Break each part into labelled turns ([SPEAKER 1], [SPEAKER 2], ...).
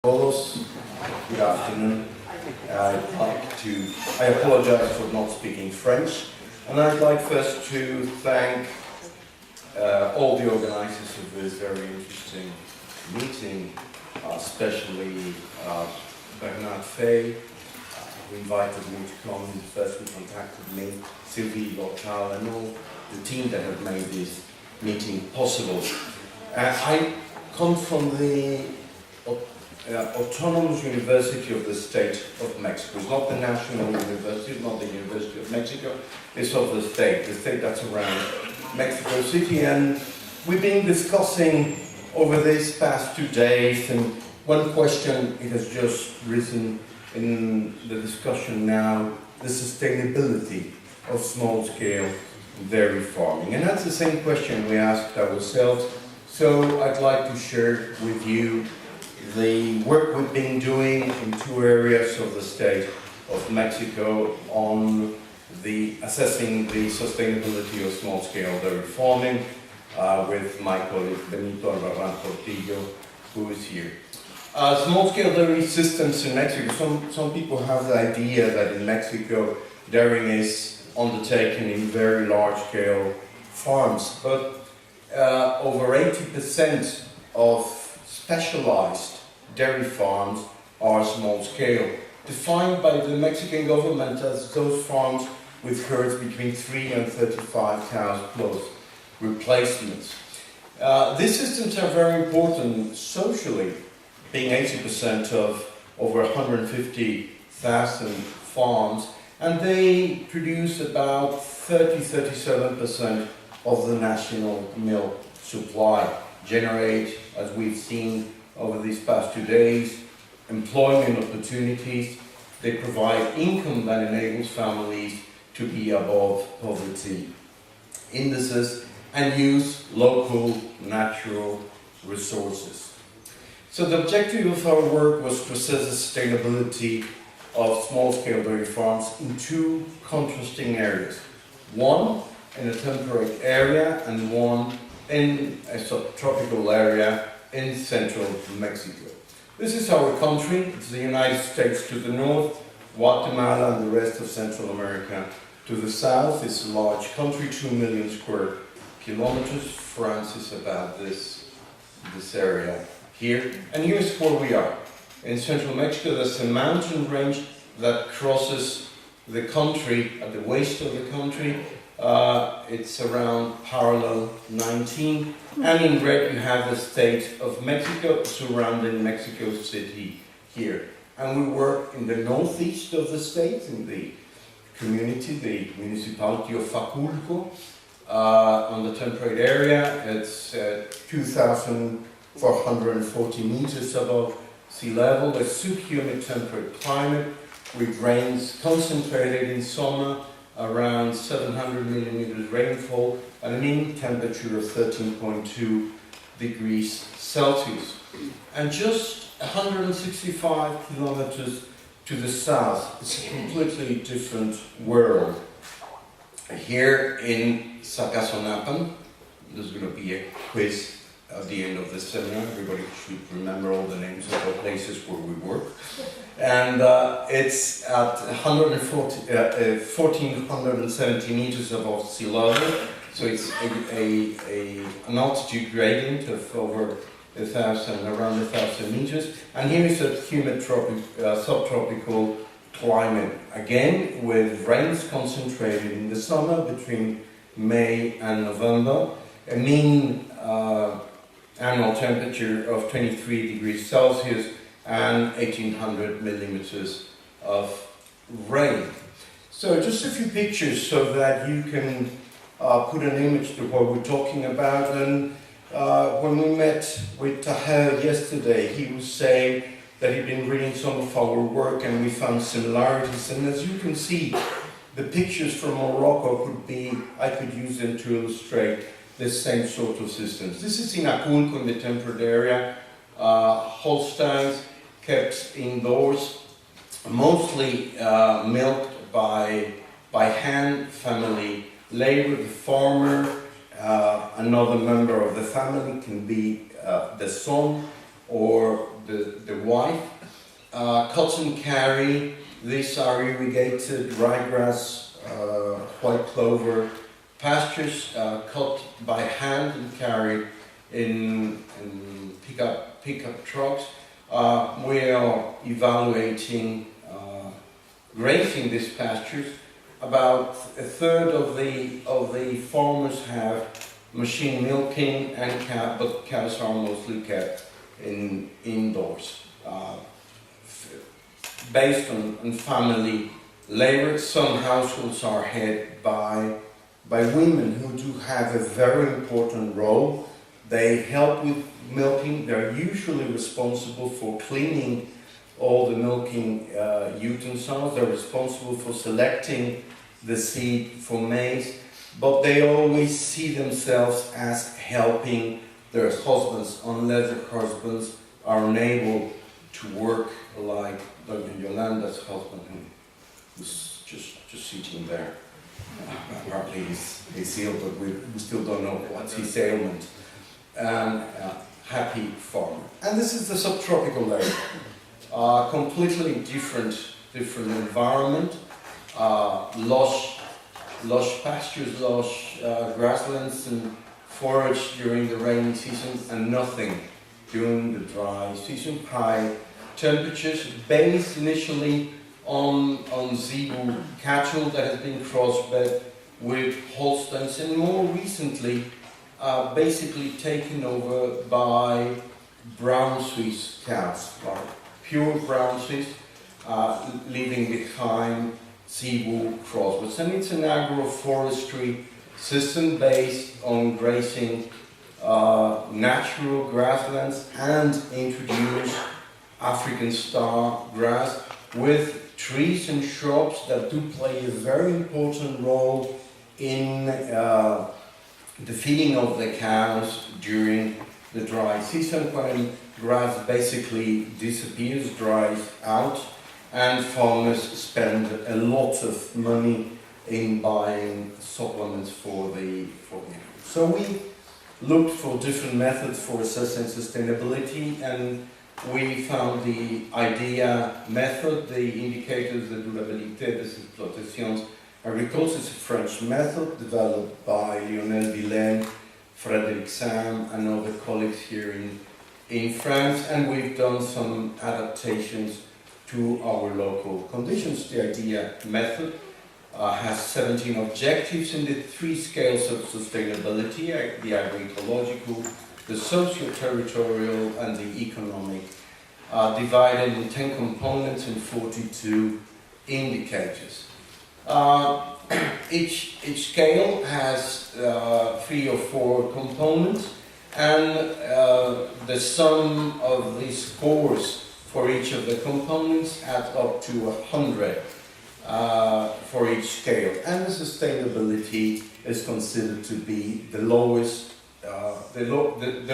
[SPEAKER 1] Todos, good afternoon. I apologize for not speaking French, and I'd like first to thank all the organizers of this very interesting meeting, especially Bernard Fay, who invited me to come. He first contacted me, Sylvie Lochal, and all the team that have made this meeting possible. I come from the Autonomous University of the State of Mexico. It's not the National University, it's not the University of Mexico, it's of the state that's around Mexico City. And we've been discussing over these past 2 days, and one question it has just risen in the discussion now, the sustainability of small-scale dairy farming. And that's the same question we asked ourselves. So I'd like to share with you the work we've been doing in 2 areas of the state of Mexico on assessing the sustainability of small-scale dairy farming with my colleague Benito Albarrán Portillo, who is here. Small-scale dairy systems in Mexico, some people have the idea that in Mexico dairying is undertaken in very large-scale farms, but over 80% of specialized dairy farms are small-scale, defined by the Mexican government as those farms with herds between 3 and 35 cows plus replacements. These systems are very important socially, being 80% of over 150,000 farms, and they produce about 37% of the national milk supply, generate, as we've seen over these past 2 days, employment opportunities. They provide income that enables families to be above poverty indices and use local natural resources. So the objective of our work was to assess the sustainability of small-scale dairy farms in 2 contrasting areas. One in a temperate area and one in a subtropical area in central Mexico. This is our country. It's the United States to the north, Guatemala and the rest of Central America to the south. It's a large country, 2 million square kilometers. France is about this area here. And here's where we are. In central Mexico, there's a mountain range that crosses the country at the waist of the country. It's around parallel 19, and in red you have the state of Mexico surrounding Mexico City here. And we work in the northeast of the state, in the community, the municipality of Faculco, on the temperate area. It's 2,440 meters above sea level, a subhumid temperate climate with rains concentrated in summer, around 700 millimeters rainfall, and a mean temperature of 13.2 degrees Celsius. And just 165 kilometers to the south, it's a completely different world. Here in Sacazonapan, there's going to be a quiz at the end of the seminar. Everybody should remember all the names of the places where we work. And it's at 1,470 meters above sea level, so it's an altitude gradient of over around 1,000 meters. And here is a humid subtropical climate, again with rains concentrated in the summer between May and November, a mean annual temperature of 23 degrees Celsius and 1,800 millimeters of rain. So just a few pictures so that you can put an image to what we're talking about. And when we met with Tahel yesterday, he was saying that he'd been reading some of our work and we found similarities. And as you can see, the pictures from Morocco I could use them to illustrate the same sort of systems. This is in Aculco, in the temperate area. Holsteins kept indoors, mostly milked by hand, family labor. The farmer, another member of the family, can be the son or the wife. Cotton carry, these are irrigated ryegrass, white clover pastures cut by hand and carried in pickup trucks. We are evaluating grazing these pastures. About a third of the farmers have machine milking, and but cows are mostly kept indoors. Based on family labor, some households are headed by women who do have a very important role. They help with milking. They're usually responsible for cleaning all the milking utensils. They're responsible for selecting the seed for maize, but they always see themselves as helping their husbands, unless their husbands are unable to work, like Yolanda's husband, who's just sitting there. Apparently he's ill, but we still don't know what's his ailment. Happy farmer. And this is the subtropical layer. Completely different environment. Lush pastures, lush grasslands and forage during the rainy season, and nothing during the dry season. High temperatures based initially on Zebu cattle that has been crossbred with Holsteins, and more recently basically taken over by brown Swiss cows, like pure brown Swiss, leaving behind Zebu crossbreds. And it's an agroforestry system based on grazing natural grasslands and introduce African star grass with trees and shrubs that do play a very important role in the feeding of the cows during the dry season, when grass basically disappears, dries out, and farmers spend a lot of money in buying supplements for the animals. So we looked for different methods for assessing sustainability, and we found the IDEA method, the indicators de durabilité des exploitations agricoles. It's a French method developed by Lionel Villaine, Frédéric Sam, and other colleagues here in France, and we've done some adaptations to our local conditions. The IDEA method has 17 objectives in the 3 scales of sustainability: the agroecological, the socio-territorial, and the economic, divided in 10 components and 42 indicators. Each scale has 3 or 4 components, and the sum of the scores for each of the components adds up to 100 for each scale. And the sustainability is considered to be the lowest, the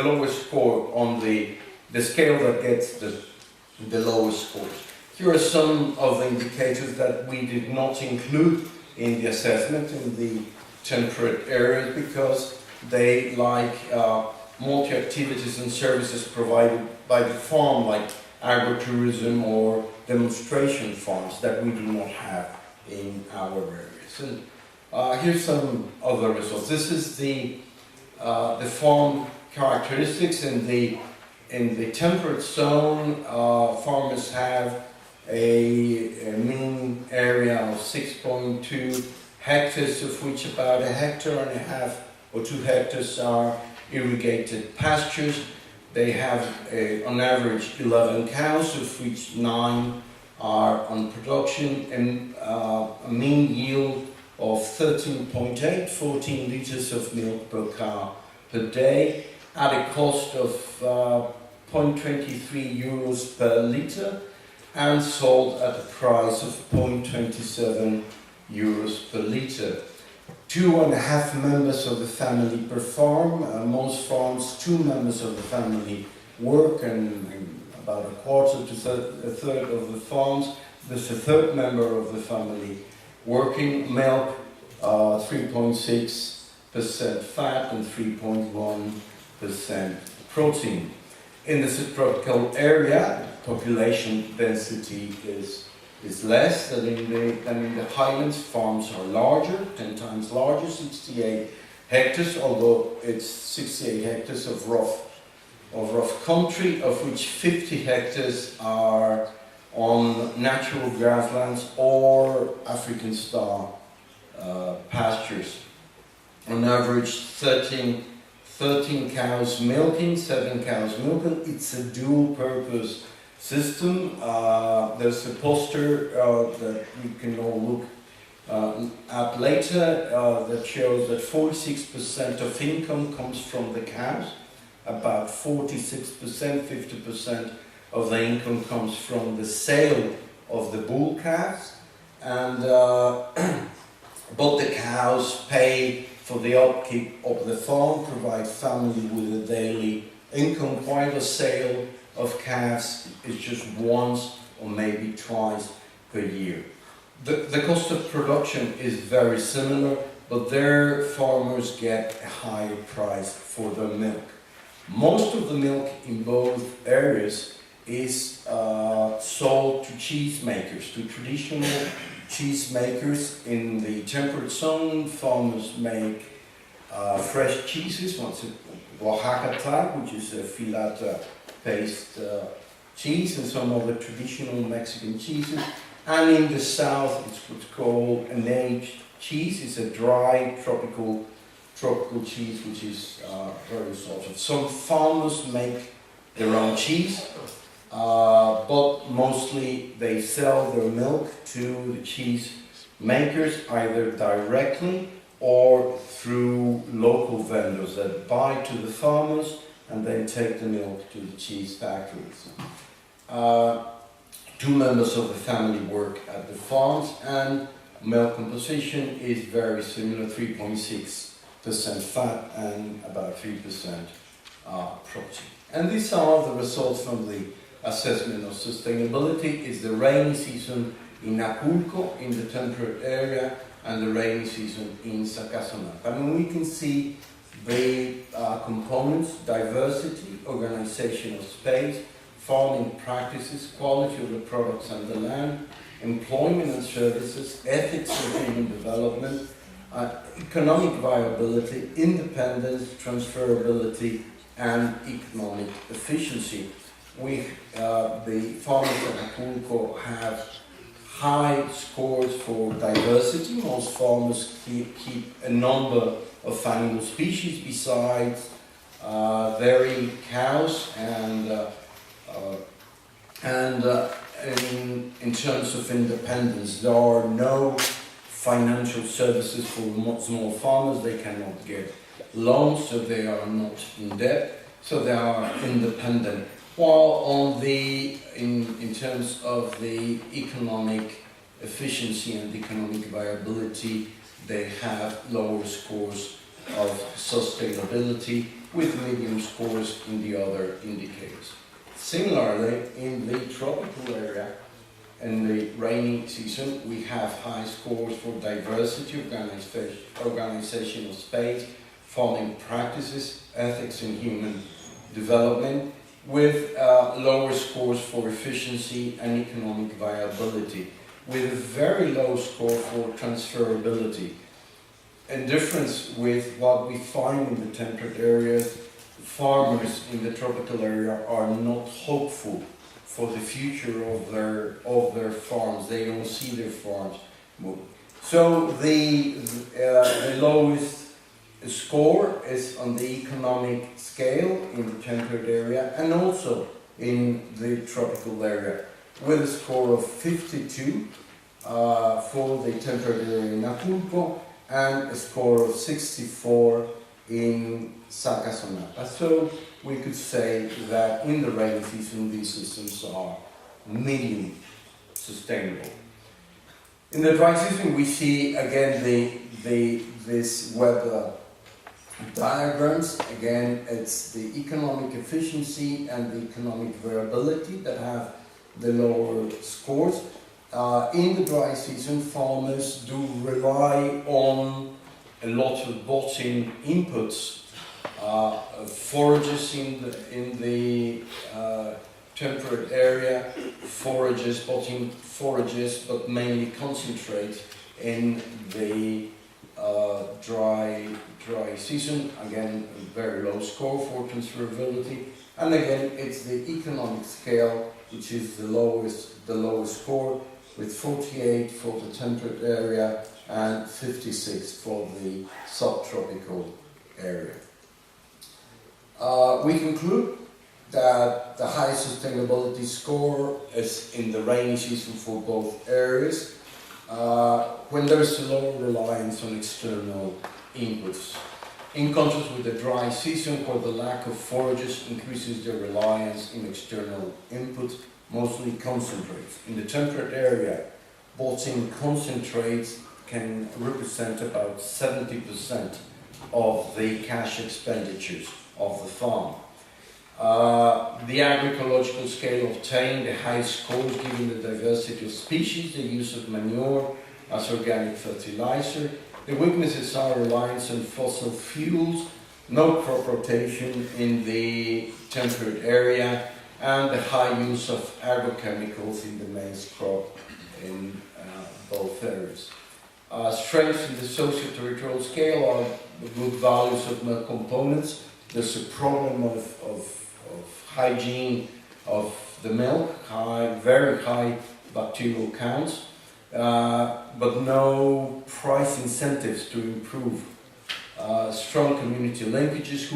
[SPEAKER 1] lowest score on the scale that gets the lowest scores. Here are some of the indicators that we did not include in the assessment in the temperate areas, because they like multi-activities and services provided by the farm, like agrotourism or demonstration farms that we do not have in our areas. And here's some other results. This is the farm characteristics. In the temperate zone, farmers have a mean area of 6.2 hectares, of which about 1.5 hectares or 2 hectares are irrigated pastures. They have on average 11 cows, of which 9 are on production, and a mean yield of 13.8, 14 liters of milk per cow per day, at a cost of 0.23 euros per liter, and sold at a price of 0.27 euros per liter. 2.5 members of the family per farm. Most farms, 2 members of the family work, and about a quarter to a third of the farms, there's a third member of the family working. Milk, 3.6% fat and 3.1% protein. In the subtropical area, population density is less than in the highlands. Farms are larger, 10 times larger, 68 hectares, although it's 68 hectares of rough country, of which 50 hectares are on natural grasslands or African star pastures. On average, 13 cows milking, 7 cows milking. It's a dual-purpose system. There's a poster that we can all look at later that shows that 46% of income comes from the cows, about 46%, 50% of the income comes from the sale of the bull calves, and but the cows pay for the upkeep of the farm, provide family with a daily income, while the sale of calves is just once or maybe twice per year. The cost of production is very similar, but their farmers get a higher price for their milk. Most of the milk in both areas is sold to cheese makers, to traditional cheese makers. In the temperate zone, farmers make fresh cheeses, Oaxaca type, which is a filata paste cheese, and some other traditional Mexican cheeses. And in the south, it's what's called an aged cheese. It's a dry tropical cheese, which is very salted. Some farmers make their own cheese, but mostly they sell their milk to the cheese makers, either directly or through local vendors that buy to the farmers and then take the milk to the cheese factories. 2 members of the family work at the farms, and milk composition is very similar, 3.6% fat and about 3% protein. And these are the results from the assessment of sustainability. Is the rainy season in Acapulco, in the temperate area, and the rainy season in Zacatecas. I mean, we can see the components: diversity, organization of space, farming practices, quality of the products and the land, employment and services, ethics and human development, economic viability, independence, transferability, and economic efficiency. The farmers in Acapulco have high scores for diversity. Most farmers keep a number of animal species besides dairy cows, and in terms of independence, there are no financial services for small farmers. They cannot get loans, so they are not in debt, so they are independent. While in terms of the economic efficiency and economic viability, they have lower scores of sustainability, with medium scores in the other indicators. Similarly, in the tropical area, in the rainy season, we have high scores for diversity, organization of space, farming practices, ethics and human development, with lower scores for efficiency and economic viability, with a very low score for transferability. In difference with what we find in the temperate areas, farmers in the tropical area are not hopeful for the future of their farms. They don't see their farms move. So the lowest score is on the economic scale in the temperate area and also in the tropical area, with a score of 52 for the temperate area in Acapulco and a score of 64 in Zacatecas. So we could say that in the rainy season these systems are medium sustainable. In the dry season we see again this weather diagrams. Again, it's the economic efficiency and the economic variability that have the lower scores. In the dry season, farmers do rely on a lot of bottom inputs Forages in the temperate area, forages, but mainly concentrate in the dry season. Again, a very low score for transferability. And again, it's the economic scale which is the lowest score, with 48 for the temperate area and 56 for the subtropical area. We conclude that the high sustainability score is in the rainy season for both areas, when there is a low reliance on external inputs. In contrast with the dry season, where the lack of forages increases the reliance in external inputs, mostly concentrates. In the temperate area, bolting concentrates can represent about 70% of the cash expenditures of the farm. The agroecological scale obtained the highest scores given the diversity of species, the use of manure as organic fertilizer. The weaknesses are reliance on fossil fuels, no crop rotation in the temperate area, and the high use of agrochemicals in the maize crop in both areas. Strengths in the socio-territorial scale are the good values of milk components. There's a problem of hygiene of the milk, very high bacterial counts, but no price incentives to improve. Strong community linkages,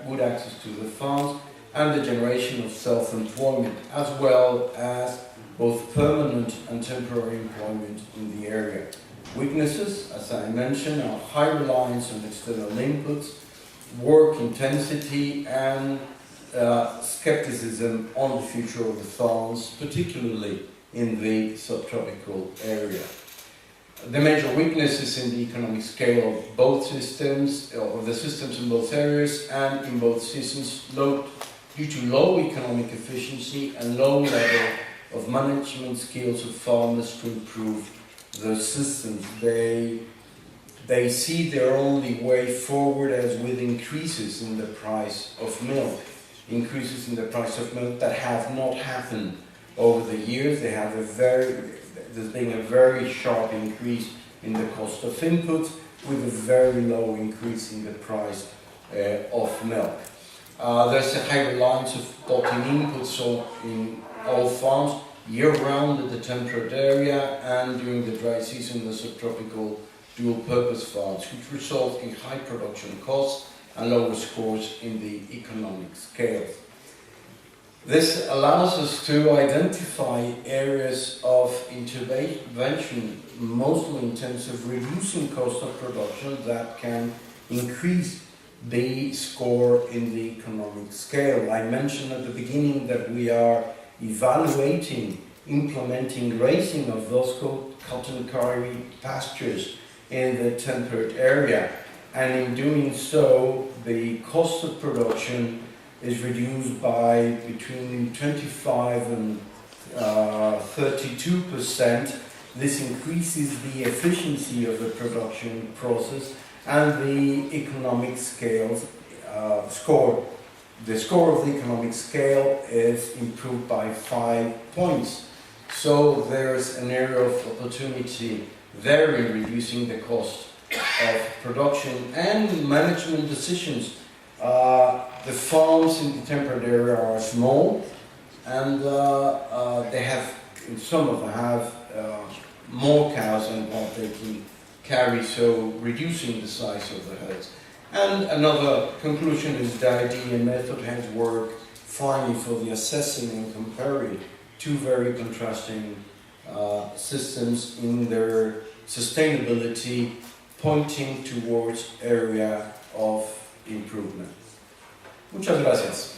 [SPEAKER 1] good access to the farms, and the generation of self-employment, as well as both permanent and temporary employment in the area. Weaknesses, as I mentioned, are high reliance on external inputs, work intensity, and skepticism on the future of the farms, particularly in the subtropical area. The major weaknesses in the economic scale of both systems, of the systems in both areas and in both seasons, due to low economic efficiency and low level of management skills of farmers to improve the systems. They see their only way forward as with increases in the price of milk. Increases in the price of milk that have not happened over the years. There's been a very sharp increase in the cost of inputs, with a very low increase in the price of milk. There's a high reliance of bolting inputs in all farms year-round at the temperate area, and during the dry season the subtropical dual-purpose farms, which result in high production costs and lower scores in the economic scale. This allows us to identify areas of intervention, mostly in terms of reducing cost of production, that can increase the score in the economic scale. I mentioned at the beginning that we are evaluating, implementing grazing of those cotton carry pastures in the temperate area, and in doing so the cost of production is reduced by between 25 and 32%. This increases the efficiency of the production process, and the economic scales score. The score of the economic scale is improved by 5 points. So there's an area of opportunity there in reducing the cost of production and management decisions. The farms in the temperate area are small, and some of them have more cows than what they can carry, so reducing the size of the herds. And another conclusion is the idea method has worked finally for the assessing and comparing two very contrasting systems in their sustainability, pointing towards area of improvement. Muchas gracias.